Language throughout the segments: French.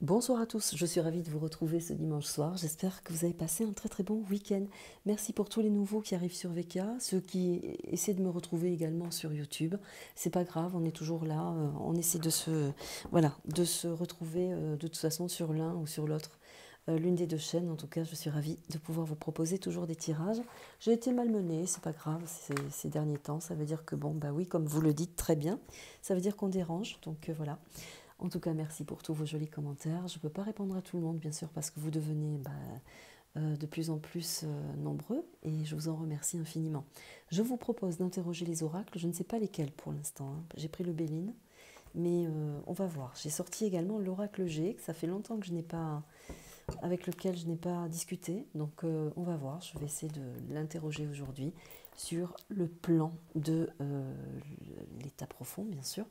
Bonsoir à tous, je suis ravie de vous retrouver ce dimanche soir. J'espère que vous avez passé un très très bon week-end. Merci pour tous les nouveaux qui arrivent sur VK, ceux qui essaient de me retrouver également sur YouTube. C'est pas grave, on est toujours là. On essaie de se retrouver de toute façon sur l'un ou sur l'autre. L'une des deux chaînes, en tout cas, je suis ravie de pouvoir vous proposer toujours des tirages. J'ai été malmenée, c'est pas grave, ces derniers temps. Ça veut dire que, bon, bah oui, comme vous le dites très bien, ça veut dire qu'on dérange. Donc voilà. En tout cas, merci pour tous vos jolis commentaires. Je ne peux pas répondre à tout le monde, bien sûr, parce que vous devenez de plus en plus nombreux et je vous en remercie infiniment. Je vous propose d'interroger les oracles, je ne sais pas lesquels pour l'instant. J'ai pris le Béline, mais on va voir. J'ai sorti également l'oracle G, que ça fait longtemps que je n'ai pas, avec lequel je n'ai pas discuté. Donc on va voir, je vais essayer de l'interroger aujourd'hui sur le plan de l'état profond, bien sûr.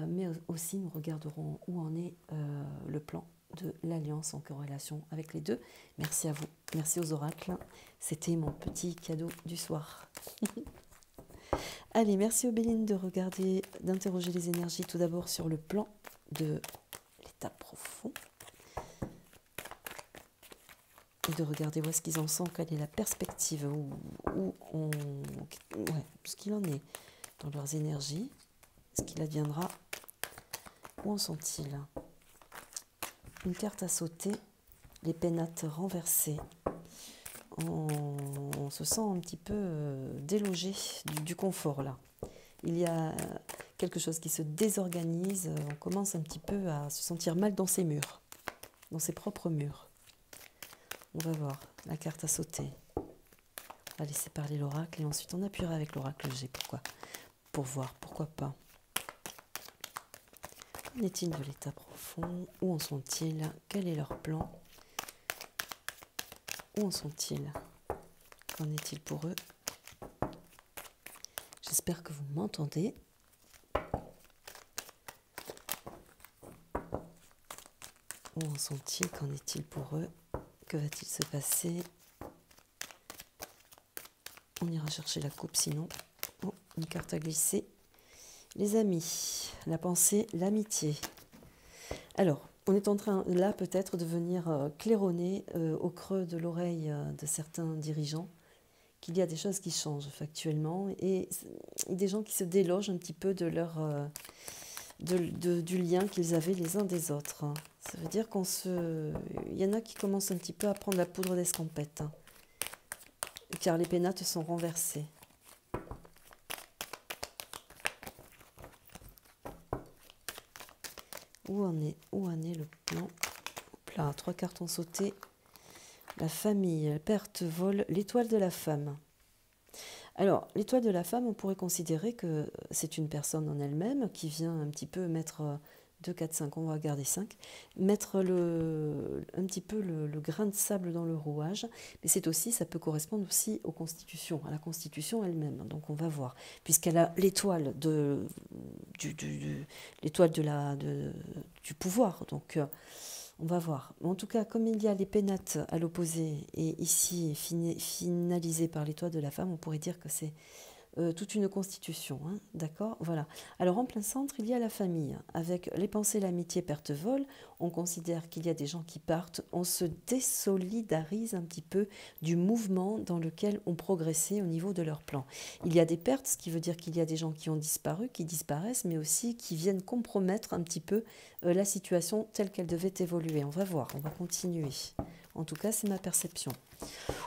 Mais aussi, nous regarderons où en est le plan de l'alliance en corrélation avec les deux. Merci à vous, merci aux oracles. C'était mon petit cadeau du soir. Allez, merci aux Bélines de regarder, d'interroger les énergies tout d'abord sur le plan de l'état profond. Et de regarder où est-ce qu'ils en sont, quelle est la perspective, ce qu'il en est dans leurs énergies, ce qu'il adviendra. Où en sont-ils? Une carte à sauter, les pénates renversées. On se sent un petit peu délogé du confort là. Il y a quelque chose qui se désorganise, on commence un petit peu à se sentir mal dans ses murs, dans ses propres murs. On va voir la carte à sauter. On va laisser parler l'oracle et ensuite on appuiera avec l'oracle G. Pourquoi? Pour voir, pourquoi pas. Qu'en est-il de l'état profond? Où en sont-ils? Quel est leur plan? Où en sont-ils? Qu'en est-il pour eux? J'espère que vous m'entendez. Où en sont-ils? Qu'en est-il pour eux? Que va-t-il se passer? On ira chercher la coupe sinon. Oh, une carte à glisser. Les amis, la pensée, l'amitié. Alors, on est en train là peut-être de venir claironner au creux de l'oreille de certains dirigeants qu'il y a des choses qui changent factuellement et des gens qui se délogent un petit peu de leur, du lien qu'ils avaient les uns des autres. Ça veut dire il y en a qui commencent un petit peu à prendre la poudre d'escampette, car les pénates sont renversées. Où en est le plan? Hop là, 3 cartes ont sauté. La famille, perte, vol, l'étoile de la femme. Alors, l'étoile de la femme, on pourrait considérer que c'est une personne en elle-même qui vient un petit peu mettre 2, 4, 5, on va garder 5, mettre un petit peu le grain de sable dans le rouage, mais c'est aussi, ça peut correspondre aussi aux constitutions, à la constitution elle-même, donc on va voir, puisqu'elle a l'étoile du pouvoir, donc on va voir. En tout cas, comme il y a les pénates à l'opposé et ici finalisé par l'étoile de la femme, on pourrait dire que c'est toute une constitution, hein, d'accord? Voilà. Alors en plein centre, il y a la famille. Avec les pensées, l'amitié, perte, vol, on considère qu'il y a des gens qui partent, on se désolidarise un petit peu du mouvement dans lequel on progressait au niveau de leur plan. Il y a des pertes, ce qui veut dire qu'il y a des gens qui ont disparu, qui disparaissent, mais aussi qui viennent compromettre un petit peu la situation telle qu'elle devait évoluer. On va voir, on va continuer. En tout cas, c'est ma perception.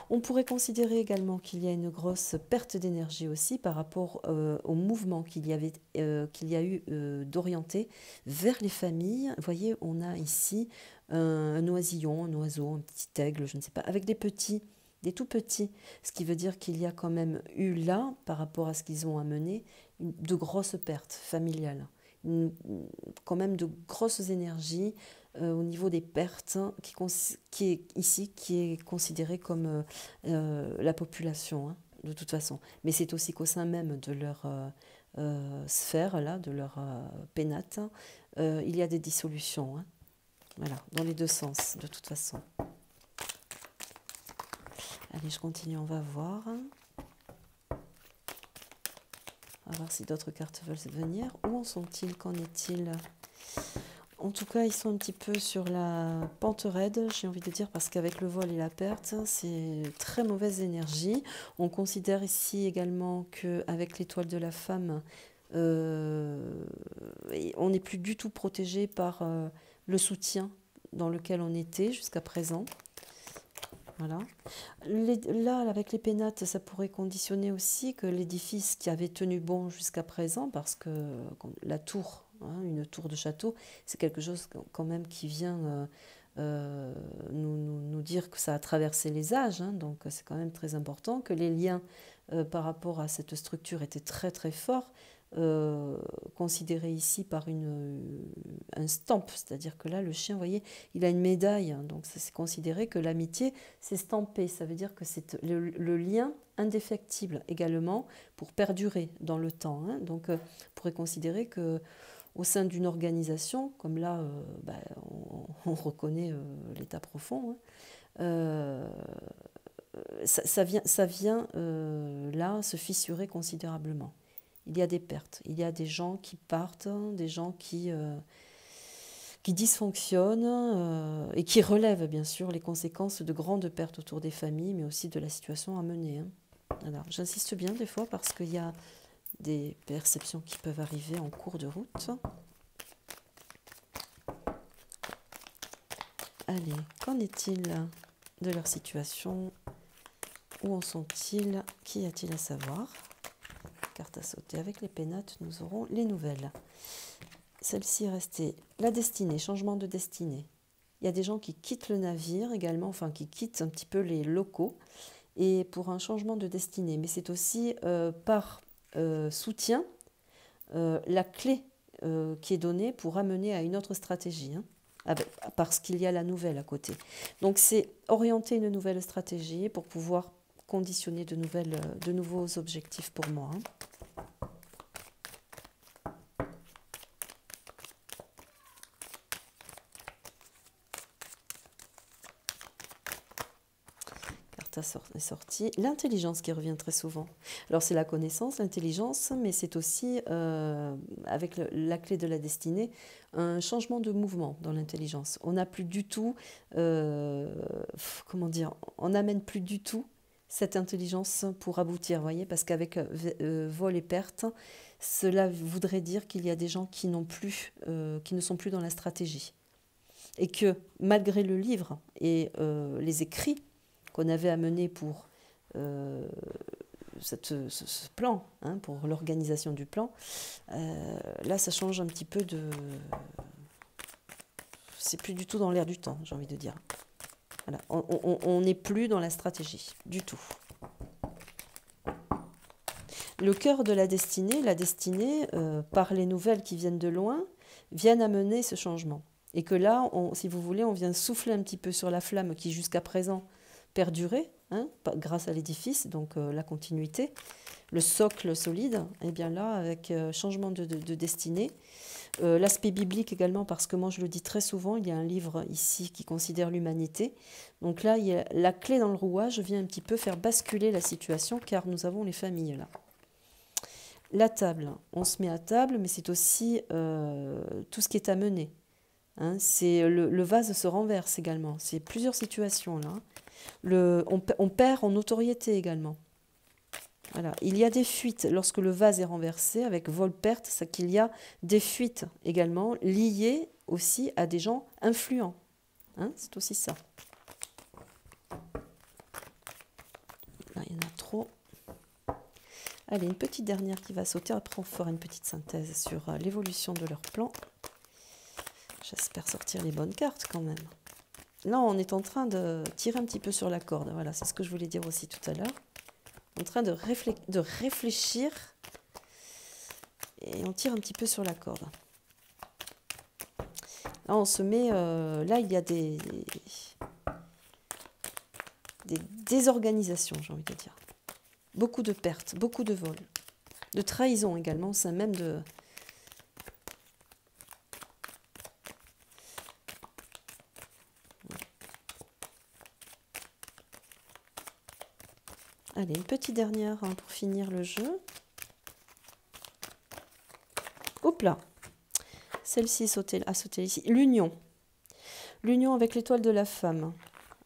On pourrait considérer également qu'il y a une grosse perte d'énergie aussi par rapport au mouvement qu'il y a eu d'orienter vers les familles. Vous voyez, on a ici un oisillon, un oiseau, un petit aigle, je ne sais pas, avec des tout petits, ce qui veut dire qu'il y a quand même eu là, par rapport à ce qu'ils ont amené, de grosses pertes familiales, quand même de grosses énergies au niveau des pertes, qui est ici, qui est considéré comme la population, hein, de toute façon. Mais c'est aussi qu'au sein même de leur sphère, là, de leur pénate, il y a des dissolutions, hein, voilà, dans les deux sens, de toute façon. Allez, je continue, on va voir. On va voir si d'autres cartes veulent venir. Où en sont-ils? Qu'en est-il? En tout cas, ils sont un petit peu sur la pente raide, j'ai envie de dire, parce qu'avec le vol et la perte, c'est très mauvaise énergie. On considère ici également qu'avec l'étoile de la femme, on n'est plus du tout protégé par le soutien dans lequel on était jusqu'à présent. Voilà. Là, avec les pénates, ça pourrait conditionner aussi que l'édifice qui avait tenu bon jusqu'à présent, parce que la tour, hein, une tour de château, c'est quelque chose quand même qui vient nous dire que ça a traversé les âges, hein, donc c'est quand même très important, que les liens par rapport à cette structure étaient très très forts, considéré ici par un stamp, c'est-à-dire que là, le chien, vous voyez, il a une médaille, hein, donc c'est considéré que l'amitié, c'est stampé, ça veut dire que c'est le lien indéfectible également pour perdurer dans le temps. Hein, donc, on pourrait considérer que au sein d'une organisation, comme là, on reconnaît l'état profond, hein, ça vient là se fissurer considérablement. Il y a des pertes, il y a des gens qui partent, des gens qui dysfonctionnent et qui relèvent bien sûr les conséquences de grandes pertes autour des familles, mais aussi de la situation à mener. Hein. Alors, j'insiste bien des fois parce qu'il y a des perceptions qui peuvent arriver en cours de route. Allez, qu'en est-il de leur situation? Où en sont-ils? Qu'y a-t-il à savoir? Carte à sauter. Avec les pénates, nous aurons les nouvelles. Celle-ci est restée la destinée, changement de destinée. Il y a des gens qui quittent le navire également, enfin qui quittent un petit peu les locaux, et pour un changement de destinée. Mais c'est aussi par soutien la clé qui est donnée pour amener à une autre stratégie, hein, parce qu'il y a la nouvelle à côté. Donc c'est orienter une nouvelle stratégie pour pouvoir conditionner de nouveaux objectifs pour moi. Hein. Est sortie. L'intelligence qui revient très souvent. Alors c'est la connaissance, l'intelligence, mais c'est aussi, avec la clé de la destinée, un changement de mouvement dans l'intelligence. On n'a plus du tout, comment dire, on n'amène plus du tout cette intelligence pour aboutir, vous voyez, parce qu'avec vol et perte, cela voudrait dire qu'il y a des gens qui n'ont plus, qui ne sont plus dans la stratégie. Et que malgré le livre et les écrits qu'on avait amené pour ce plan, hein, pour l'organisation du plan, là ça change un petit peu de... C'est plus du tout dans l'air du temps, j'ai envie de dire. Voilà. On n'est plus dans la stratégie, du tout. Le cœur de la destinée, par les nouvelles qui viennent de loin, viennent amener ce changement. Et que là, si vous voulez, on vient souffler un petit peu sur la flamme qui jusqu'à présent perdurer, hein, grâce à l'édifice, donc la continuité, le socle solide, et bien là, avec changement de destinée. L'aspect biblique également, parce que moi je le dis très souvent, il y a un livre ici qui considère l'humanité. Donc là, il y a la clé dans le rouage vient un petit peu faire basculer la situation, car nous avons les familles là. La table, on se met à table, mais c'est aussi tout ce qui est à mener. Hein, c'est le vase se renverse également. C'est plusieurs situations là. On perd en notoriété également. Voilà. Il y a des fuites lorsque le vase est renversé avec vol-perte, c'est qu'il y a des fuites également liées aussi à des gens influents. Hein, c'est aussi ça. Là, il y en a trop. Allez, une petite dernière qui va sauter. Après, on fera une petite synthèse sur l'évolution de leur plan. J'espère sortir les bonnes cartes quand même. Là, on est en train de tirer un petit peu sur la corde. Voilà, c'est ce que je voulais dire aussi tout à l'heure. En train de réfléchir et on tire un petit peu sur la corde. Là, on se met... là, il y a des désorganisations, j'ai envie de dire. Beaucoup de pertes, beaucoup de vols. De trahison également, c'est même de... Allez, une petite dernière hein, pour finir le jeu. Hop là. celle-ci a sauté ici. L'union. L'union avec l'étoile de la femme.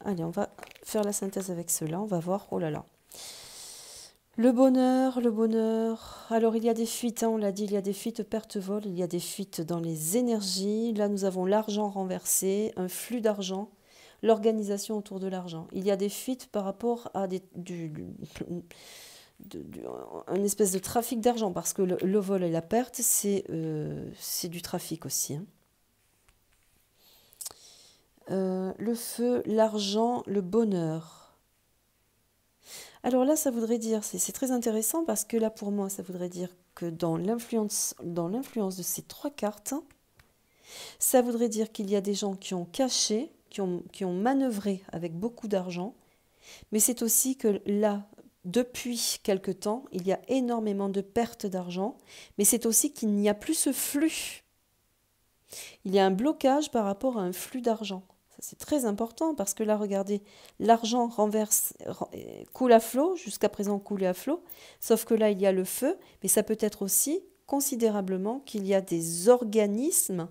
Allez, on va faire la synthèse avec cela. On va voir. Oh là là. Le bonheur, le bonheur. Alors, il y a des fuites, hein, on l'a dit, il y a des fuites perte-vol, il y a des fuites dans les énergies. Là, nous avons l'argent renversé, un flux d'argent, l'organisation autour de l'argent. Il y a des fuites par rapport à un espèce de trafic d'argent, parce que le vol et la perte, c'est du trafic aussi. Hein. Le feu, l'argent, le bonheur. Alors là, ça voudrait dire, c'est très intéressant parce que là, pour moi, ça voudrait dire que dans l'influence de ces trois cartes, ça voudrait dire qu'il y a des gens qui ont caché, qui ont manœuvré avec beaucoup d'argent, mais c'est aussi que là, depuis quelque temps, il y a énormément de pertes d'argent, mais c'est aussi qu'il n'y a plus ce flux. Il y a un blocage par rapport à un flux d'argent. C'est très important parce que là, regardez, l'argent coule à flot, jusqu'à présent coulé à flot, sauf que là, il y a le feu, mais ça peut être aussi considérablement qu'il y a des organismes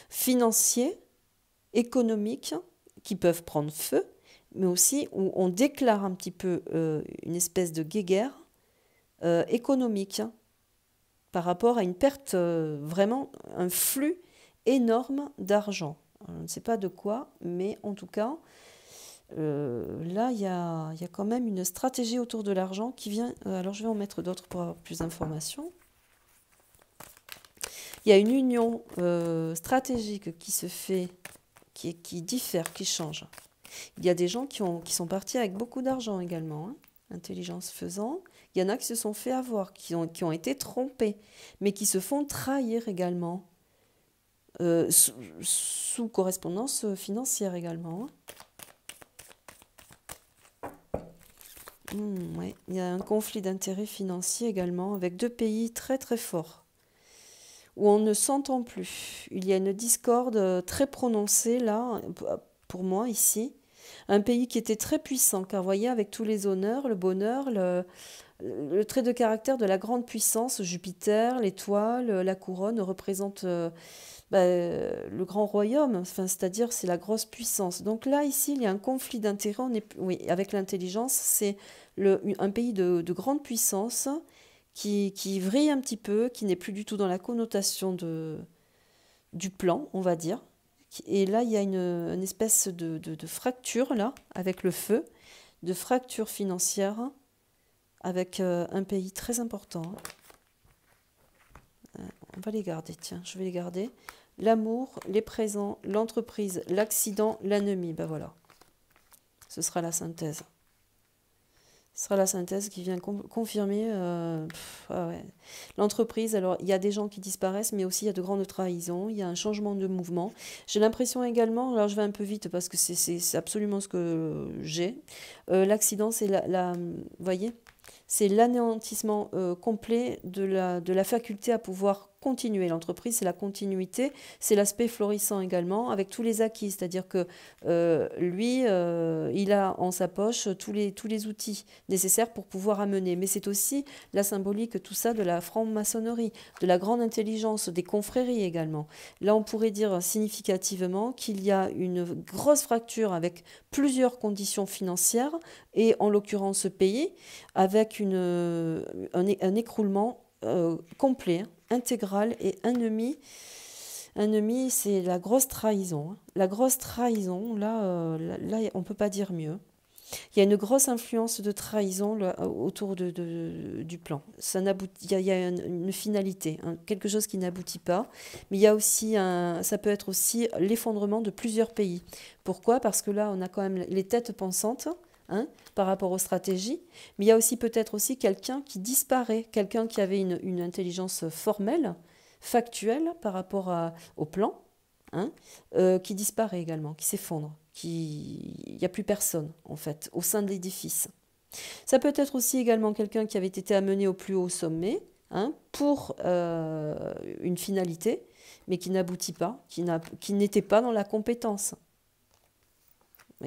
financiers, économiques, qui peuvent prendre feu, mais aussi où on déclare un petit peu une espèce de guéguerre économique par rapport à une perte, vraiment un flux énorme d'argent. Je ne sais pas de quoi, mais en tout cas, là, il y a quand même une stratégie autour de l'argent qui vient... alors, je vais en mettre d'autres pour avoir plus d'informations. Il y a une union stratégique qui se fait, qui diffère, qui change. Il y a des gens qui sont partis avec beaucoup d'argent également, hein, intelligence faisant. Il y en a qui se sont fait avoir, qui ont été trompés, mais qui se font trahir également. Sous correspondance financière également. Ouais. Il y a un conflit d'intérêts financiers également avec deux pays très très forts où on ne s'entend plus. Il y a une discorde très prononcée là, pour moi ici. Un pays qui était très puissant, car vous voyez, avec tous les honneurs, le bonheur, le trait de caractère de la grande puissance, Jupiter, l'étoile, la couronne représente... le grand royaume, enfin, c'est-à-dire c'est la grosse puissance. Donc là, ici, il y a un conflit d'intérêts. Oui, avec l'intelligence, c'est un pays de grande puissance qui vrille un petit peu, qui n'est plus du tout dans la connotation du plan, on va dire. Et là, il y a une espèce de fracture, là, avec le feu, de fracture financière, avec un pays très important. On va les garder, tiens, je vais les garder. L'amour, les présents, l'entreprise, l'accident, l'ennemi. Ben voilà. Ce sera la synthèse. Ce sera la synthèse qui vient confirmer. Ouais. L'entreprise, alors il y a des gens qui disparaissent, mais aussi il y a de grandes trahisons, il y a un changement de mouvement. J'ai l'impression également, alors je vais un peu vite parce que c'est absolument ce que j'ai. L'accident, c'est vous voyez, c'est l'anéantissement complet de la faculté à pouvoir continuer. L'entreprise, c'est la continuité, c'est l'aspect florissant également, avec tous les acquis. C'est-à-dire que lui, il a en sa poche tous les outils nécessaires pour pouvoir amener. Mais c'est aussi la symbolique, tout ça, de la franc-maçonnerie, de la grande intelligence, des confréries également. Là, on pourrait dire significativement qu'il y a une grosse fracture avec plusieurs conditions financières, et en l'occurrence ce pays, avec un écroulement complet, intégral, et ennemi. Ennemi, c'est la grosse trahison. Hein. La grosse trahison, là, on ne peut pas dire mieux. Il y a une grosse influence de trahison là, autour du plan. Il y a une finalité, hein, quelque chose qui n'aboutit pas. Mais il y a aussi ça peut être aussi l'effondrement de plusieurs pays. Pourquoi? Parce que là, on a quand même les têtes pensantes. Hein, par rapport aux stratégies, mais il y a aussi peut-être aussi quelqu'un qui disparaît, quelqu'un qui avait une intelligence formelle, factuelle par rapport au plan, hein, qui disparaît également, qui s'effondre, il n'y a plus personne en fait au sein de l'édifice. Ça peut être aussi également quelqu'un qui avait été amené au plus haut sommet, hein, pour une finalité, mais qui n'aboutit pas, qui n'était pas dans la compétence.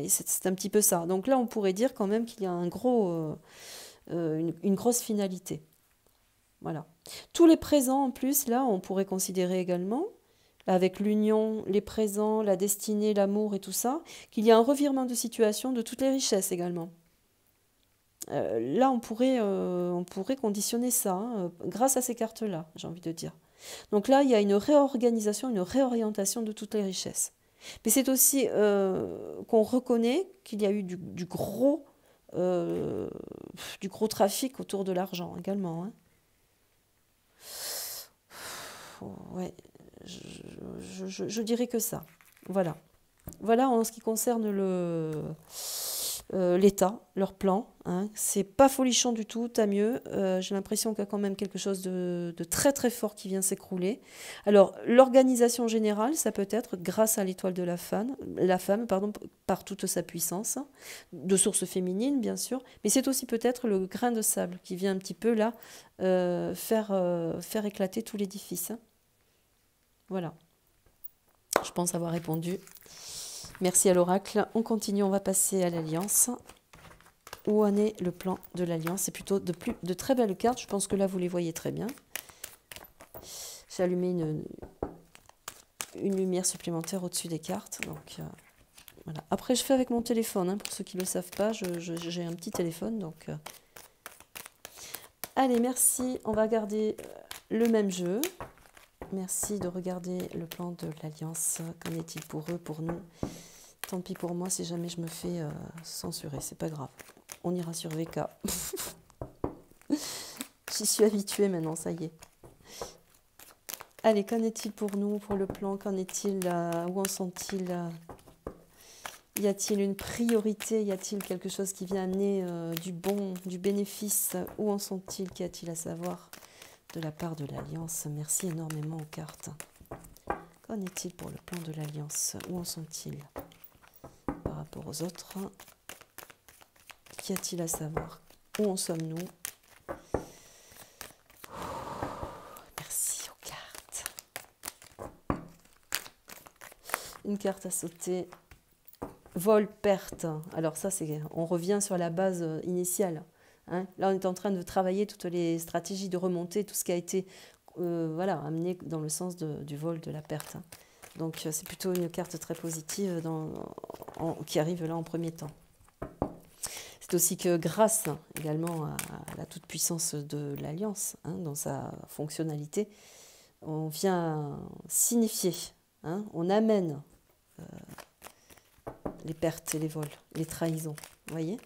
C'est un petit peu ça. Donc là, on pourrait dire quand même qu'il y a une grosse finalité. Voilà. Tous les présents, en plus, là, on pourrait considérer également avec l'union, les présents, la destinée, l'amour et tout ça, qu'il y a un revirement de situation de toutes les richesses également. Là, on pourrait conditionner ça grâce à ces cartes-là, j'ai envie de dire. Donc là, il y a une réorganisation, une réorientation de toutes les richesses. Mais c'est aussi qu'on reconnaît qu'il y a eu euh, du gros trafic autour de l'argent également. Hein. Ouais, je dirais que ça. Voilà. Voilà en ce qui concerne l'État, leur plan. Hein. C'est pas folichon du tout, t'as mieux. J'ai l'impression qu'il y a quand même quelque chose de très très fort qui vient s'écrouler. Alors, l'organisation générale, ça peut être grâce à l'étoile de la femme pardon, par toute sa puissance, de source féminine bien sûr, mais c'est aussi peut-être le grain de sable qui vient un petit peu là faire éclater tout l'édifice. Hein. Voilà, je pense avoir répondu. Merci à l'oracle. On continue, on va passer à l'alliance. Où en est le plan de l'alliance? C'est plutôt de très belles cartes. Je pense que là, vous les voyez très bien. J'ai allumé une lumière supplémentaire au-dessus des cartes. Donc, voilà. Après, je fais avec mon téléphone. Hein, pour ceux qui ne le savent pas, j'ai un petit téléphone. Donc, allez, merci. On va garder le même jeu. Merci de regarder le plan de l'alliance. Qu'en est-il pour eux, pour nous? Tant pis pour moi si jamais je me fais censurer, c'est pas grave. On ira sur VK. J'y suis habituée maintenant, ça y est. Allez, qu'en est-il pour nous, pour le plan? Qu'en est-il? Où en sont-ils? Y a-t-il une priorité? Y a-t-il quelque chose qui vient amener du bon, du bénéfice? Où en sont-ils? Qu'y a-t-il à savoir de la part de l'Alliance? Merci énormément aux cartes. Qu'en est-il pour le plan de l'Alliance? Où en sont-ils par rapport aux autres? Qu'y a-t-il à savoir? Où en sommes-nous? Merci aux cartes. Une carte à sauter. Vol, perte. Alors ça, on revient sur la base initiale. Hein. Là, on est en train de travailler toutes les stratégies de remontée, tout ce qui a été amené dans le sens du vol, de la perte. Hein. Donc c'est plutôt une carte très positive qui arrive là en premier temps. C'est aussi que grâce également à la toute-puissance de l'Alliance, hein, dans sa fonctionnalité, on vient signifier, hein, on amène les pertes et les vols, les trahisons. Vous voyez?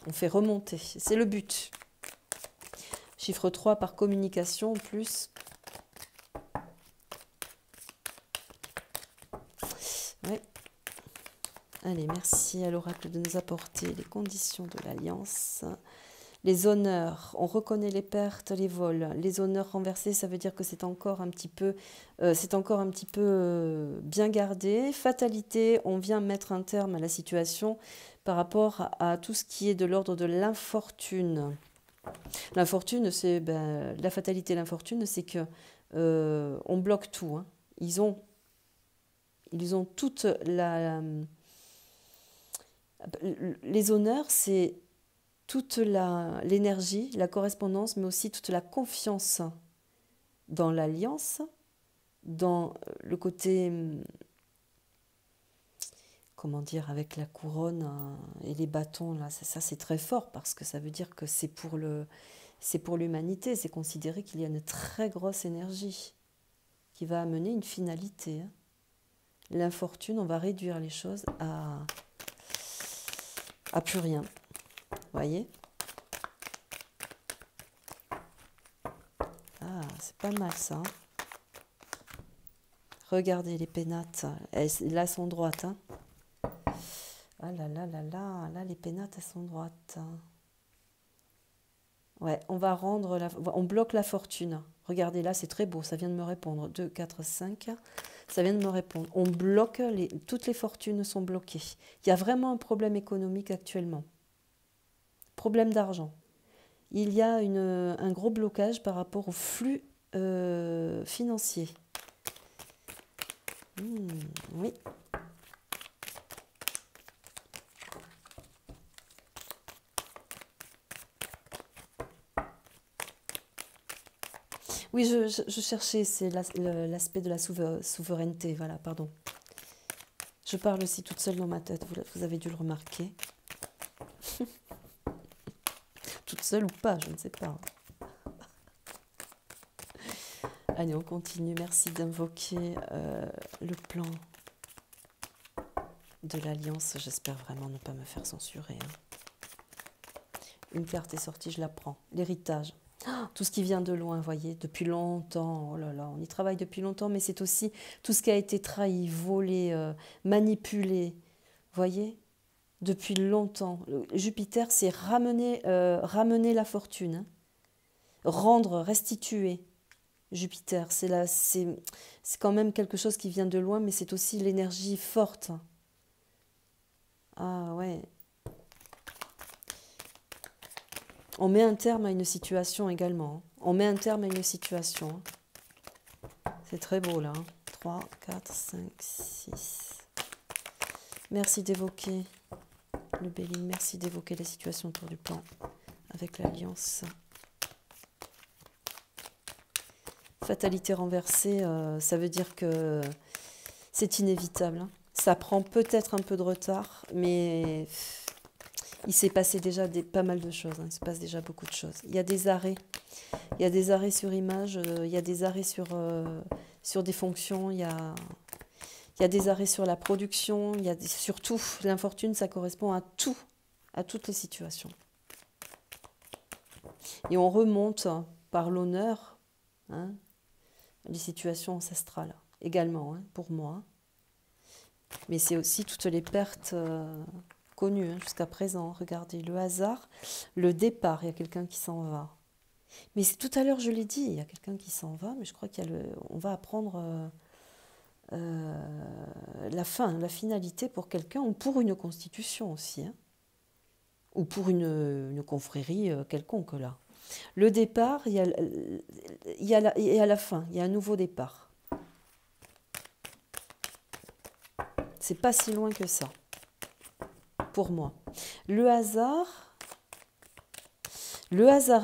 On fait remonter. C'est le but. Chiffre 3 par communication en plus. Ouais. Allez, merci à l'oracle de nous apporter les conditions de l'alliance. Les honneurs, on reconnaît les pertes, les vols. Les honneurs renversés, ça veut dire que c'est encore un petit peu, bien gardé. Fatalité, on vient mettre un terme à la situation par rapport à tout ce qui est de l'ordre de l'infortune. L'infortune, c'est la fatalité, l'infortune, c'est que on bloque tout. Hein. Ils ont toute les honneurs, c'est toute l'énergie, la correspondance, mais aussi toute la confiance dans l'alliance, dans le côté, comment dire, avec la couronne et les bâtons, là, ça c'est très fort parce que ça veut dire que c'est pour l'humanité, c'est considéré qu'il y a une très grosse énergie qui va amener une finalité. Hein. L'infortune, on va réduire les choses à plus rien. Voyez? Ah, c'est pas mal ça. Hein. Regardez les pénates. Elles sont droites. Hein. Ah là là là là. Là, les pénates, elles sont droites. Ouais, on bloque la fortune. Regardez, là, c'est très beau. Ça vient de me répondre. 2, 4, 5. Ça vient de me répondre. On bloque, toutes les fortunes sont bloquées. Il y a vraiment un problème économique actuellement. Problème d'argent. Il y a un gros blocage par rapport au flux financier. Oui. Oui, je cherchais, c'est l'aspect de la souveraineté, voilà, pardon. Je parle aussi toute seule dans ma tête, vous avez dû le remarquer. Toute seule ou pas, je ne sais pas. Allez, on continue. Merci d'invoquer le plan de l'Alliance. J'espère vraiment ne pas me faire censurer. Une carte est sortie, je la prends. L'héritage. Tout ce qui vient de loin, voyez, depuis longtemps. Oh là là, on y travaille depuis longtemps, mais c'est aussi tout ce qui a été trahi, volé, manipulé. Voyez, depuis longtemps. Jupiter, c'est ramener la fortune. Rendre, restituer. Jupiter, c'est quand même quelque chose qui vient de loin, mais c'est aussi l'énergie forte. Ah ouais. On met un terme à une situation également. On met un terme à une situation. C'est très beau là. 3, 4, 5, 6. Merci d'évoquer le Béline. Merci d'évoquer la situation autour du plan avec l'Alliance. Fatalité renversée, ça veut dire que c'est inévitable. Ça prend peut-être un peu de retard, mais il s'est passé déjà pas mal de choses. Il se passe déjà beaucoup de choses. Il y a des arrêts. Il y a des arrêts sur image, il y a des arrêts sur des fonctions, il y a des arrêts sur la production, il y a surtout l'infortune, ça correspond à tout, à toutes les situations. Et on remonte par l'honneur, les situations ancestrales également, pour moi. Mais c'est aussi toutes les pertes connues jusqu'à présent. Regardez, le hasard, le départ, il y a quelqu'un qui s'en va. Mais tout à l'heure, je l'ai dit, il y a quelqu'un qui s'en va, mais je crois on va apprendre la fin, la finalité pour quelqu'un, ou pour une constitution aussi, ou pour une confrérie quelconque, là. Le départ, il y a la fin, il y a un nouveau départ. C'est pas si loin que ça, pour moi. Le hasard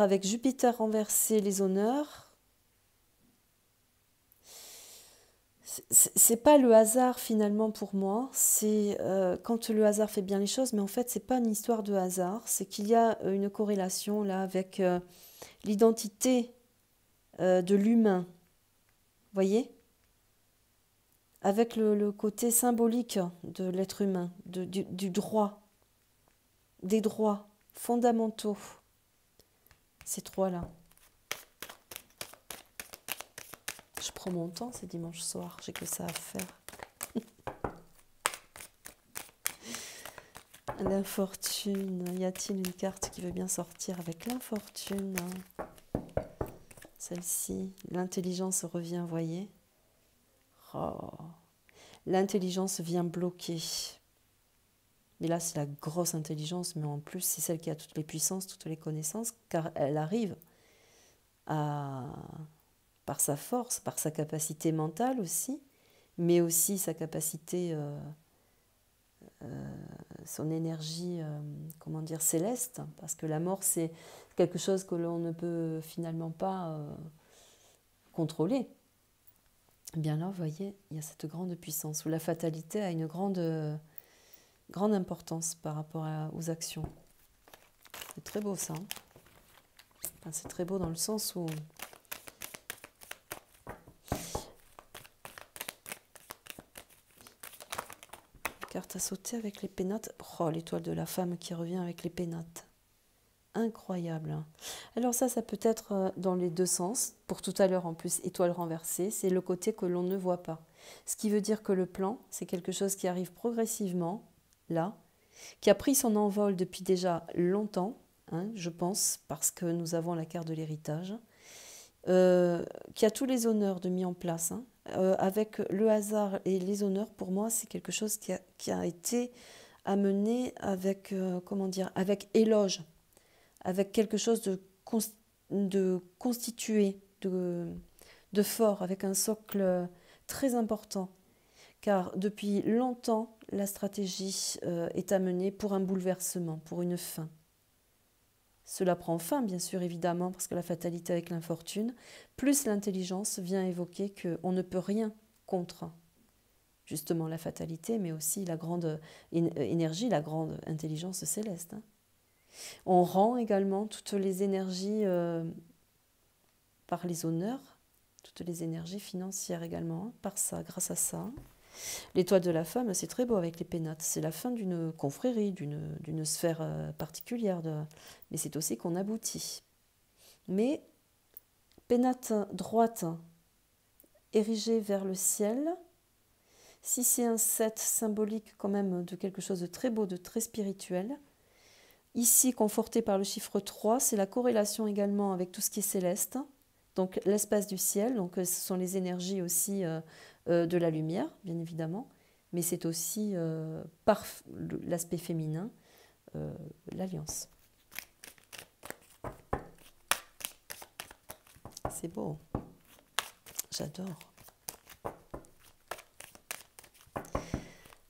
avec Jupiter renversé, les honneurs, c'est pas le hasard finalement pour moi, c'est quand le hasard fait bien les choses, mais en fait c'est pas une histoire de hasard, c'est qu'il y a une corrélation là avec l'identité de l'humain, voyez, avec le côté symbolique de l'être humain, du droit, des droits fondamentaux, ces trois-là. Je prends mon temps, c'est dimanche soir, j'ai que ça à faire. L'infortune, y a-t-il une carte qui veut bien sortir avec l'infortune? Celle-ci, l'intelligence revient, voyez. Oh. L'intelligence vient bloquer. Mais là, c'est la grosse intelligence, mais en plus, c'est celle qui a toutes les puissances, toutes les connaissances, car elle arrive par sa force, par sa capacité mentale aussi, mais aussi sa capacité, son énergie, comment dire, céleste, parce que la mort, c'est quelque chose que l'on ne peut finalement pas contrôler. Eh bien là, vous voyez, il y a cette grande puissance, où la fatalité a une grande importance par rapport aux actions. C'est très beau ça. Enfin, c'est très beau dans le sens où carte à sauter avec les pénates. Oh, l'étoile de la femme qui revient avec les pénates. Incroyable. Alors ça peut être dans les deux sens. Pour tout à l'heure en plus, étoile renversée, c'est le côté que l'on ne voit pas. Ce qui veut dire que le plan, c'est quelque chose qui arrive progressivement, là, qui a pris son envol depuis déjà longtemps, je pense, parce que nous avons la carte de l'héritage, qui a tous les honneurs de mis en place. Avec le hasard et les honneurs, pour moi, c'est quelque chose qui a été amené avec, avec éloge, avec quelque chose de constitué, de fort, avec un socle très important. Car depuis longtemps, la stratégie est amenée pour un bouleversement, pour une fin. Cela prend fin, bien sûr, évidemment, parce que la fatalité avec l'infortune, plus l'intelligence vient évoquer qu'on ne peut rien contre, justement, la fatalité, mais aussi la grande énergie, la grande intelligence céleste. Hein. On rend également toutes les énergies par les honneurs, toutes les énergies financières également, hein, par ça, grâce à ça. L'étoile de la femme, c'est très beau avec les pénates. C'est la fin d'une confrérie, d'une sphère particulière. Mais c'est aussi qu'on aboutit. Mais pénate droite érigée vers le ciel, si c'est un 7 symbolique quand même de quelque chose de très beau, de très spirituel, ici conforté par le chiffre 3, c'est la corrélation également avec tout ce qui est céleste, donc l'espace du ciel, donc ce sont les énergies aussi de la lumière, bien évidemment, mais c'est aussi par l'aspect féminin, l'alliance. C'est beau, j'adore.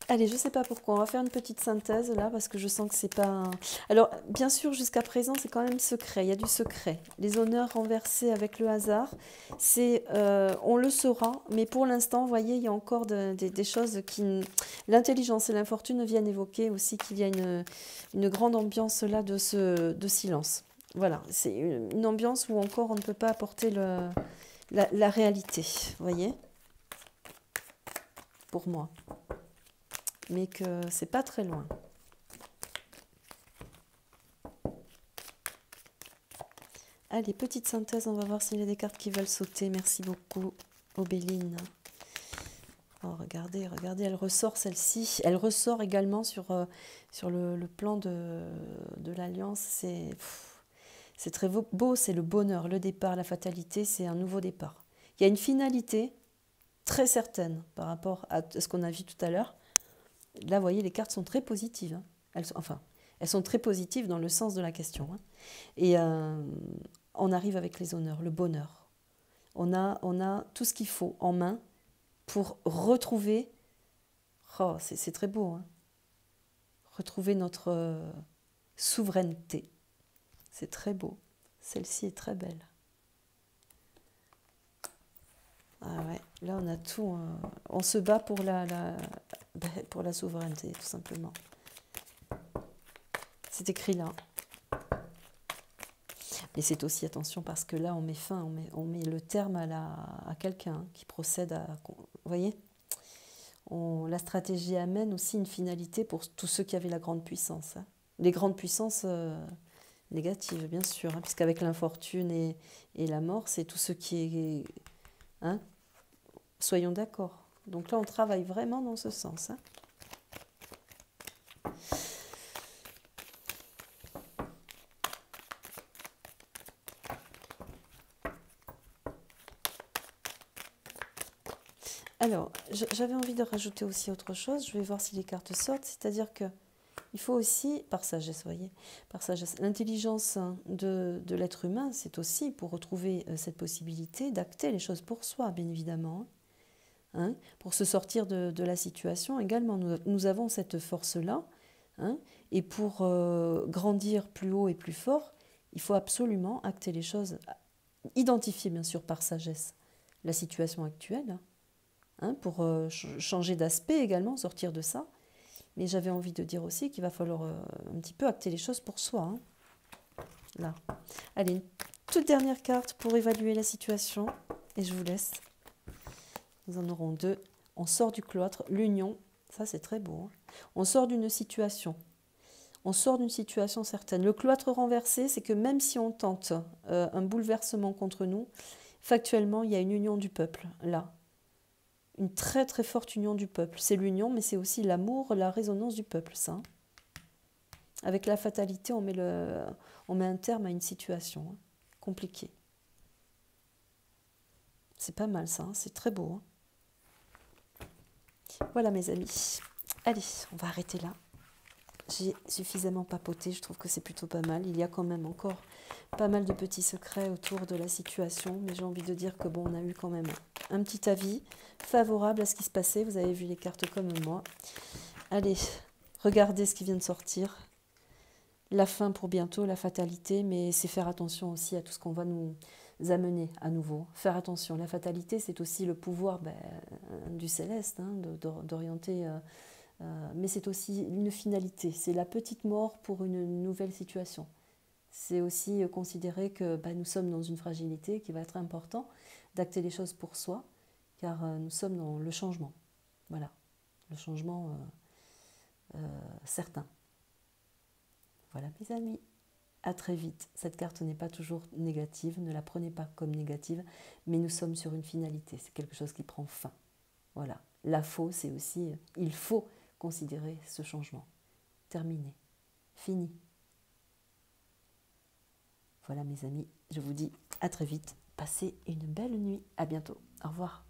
Allez, je ne sais pas pourquoi, on va faire une petite synthèse là, parce que je sens que c'est pas... Alors, bien sûr, jusqu'à présent, c'est quand même secret, il y a du secret. Les honneurs renversés avec le hasard, on le saura, mais pour l'instant, vous voyez, il y a encore des choses qui... L'intelligence et l'infortune viennent évoquer aussi qu'il y a une grande ambiance là de silence. Voilà, c'est une ambiance où encore on ne peut pas apporter la réalité, vous voyez, pour moi. Mais que c'est pas très loin. Allez, petite synthèse, on va voir s'il y a des cartes qui veulent sauter. Merci beaucoup, Obéline. Oh, regardez, elle ressort celle-ci. Elle ressort également sur le plan de l'Alliance. C'est très beau, c'est le bonheur, le départ, la fatalité, c'est un nouveau départ. Il y a une finalité très certaine par rapport à ce qu'on a vu tout à l'heure. Là, vous voyez, les cartes sont très positives. Hein. Elles sont très positives dans le sens de la question. Hein. Et on arrive avec les honneurs, le bonheur. On a tout ce qu'il faut en main pour retrouver... Oh, c'est très beau. Hein. Retrouver notre souveraineté. C'est très beau. Celle-ci est très belle. Ah ouais, là on a tout. On se bat pour la souveraineté, tout simplement. C'est écrit là. Mais c'est aussi, attention, parce que là on met fin, on met le terme à quelqu'un qui procède à... Vous voyez, la stratégie amène aussi une finalité pour tous ceux qui avaient la grande puissance. Hein. Les grandes puissances négatives, bien sûr, hein, puisqu'avec l'infortune et la mort, c'est tout ce qui est... Hein, soyons d'accord. Donc là, on travaille vraiment dans ce sens. Hein. Alors, j'avais envie de rajouter aussi autre chose. Je vais voir si les cartes sortent. C'est-à-dire que il faut aussi, par sagesse, voyez, par sagesse, l'intelligence de l'être humain, c'est aussi pour retrouver cette possibilité d'acter les choses pour soi, bien évidemment. Hein, pour se sortir de la situation également. Nous avons cette force-là. Hein, et pour grandir plus haut et plus fort, il faut absolument acter les choses, identifier bien sûr par sagesse la situation actuelle, hein, pour changer d'aspect également, sortir de ça. Mais j'avais envie de dire aussi qu'il va falloir un petit peu acter les choses pour soi. Hein. Là. Allez, une toute dernière carte pour évaluer la situation. Et je vous laisse. Nous en aurons deux. On sort du cloître, l'union. Ça, c'est très beau. Hein. On sort d'une situation. On sort d'une situation certaine. Le cloître renversé, c'est que même si on tente un bouleversement contre nous, factuellement, il y a une union du peuple, là. Une très très forte union du peuple. C'est l'union, mais c'est aussi l'amour, la résonance du peuple, ça. Avec la fatalité, on met un terme à une situation hein, compliquée. C'est pas mal, ça. Hein, c'est très beau. Hein. Voilà, mes amis. Allez, on va arrêter là. J'ai suffisamment papoté, je trouve que c'est plutôt pas mal. Il y a quand même encore pas mal de petits secrets autour de la situation, mais j'ai envie de dire que bon, on a eu quand même un petit avis favorable à ce qui se passait. Vous avez vu les cartes comme moi. Allez, regardez ce qui vient de sortir. la fin pour bientôt, la fatalité, mais c'est faire attention aussi à tout ce qu'on va nous amener à nouveau. Faire attention. La fatalité, c'est aussi le pouvoir du céleste, hein, d'orienter, mais c'est aussi une finalité. C'est la petite mort pour une nouvelle situation. C'est aussi considérer que nous sommes dans une fragilité qui va être important d'acter les choses pour soi, car nous sommes dans le changement. Voilà, le changement certain. Voilà mes amis, à très vite. Cette carte n'est pas toujours négative, ne la prenez pas comme négative, mais nous sommes sur une finalité, c'est quelque chose qui prend fin. Voilà, la faux, c'est aussi, il faut considérer ce changement. Terminé, fini. Voilà mes amis, je vous dis à très vite. Passez une belle nuit. À bientôt. Au revoir.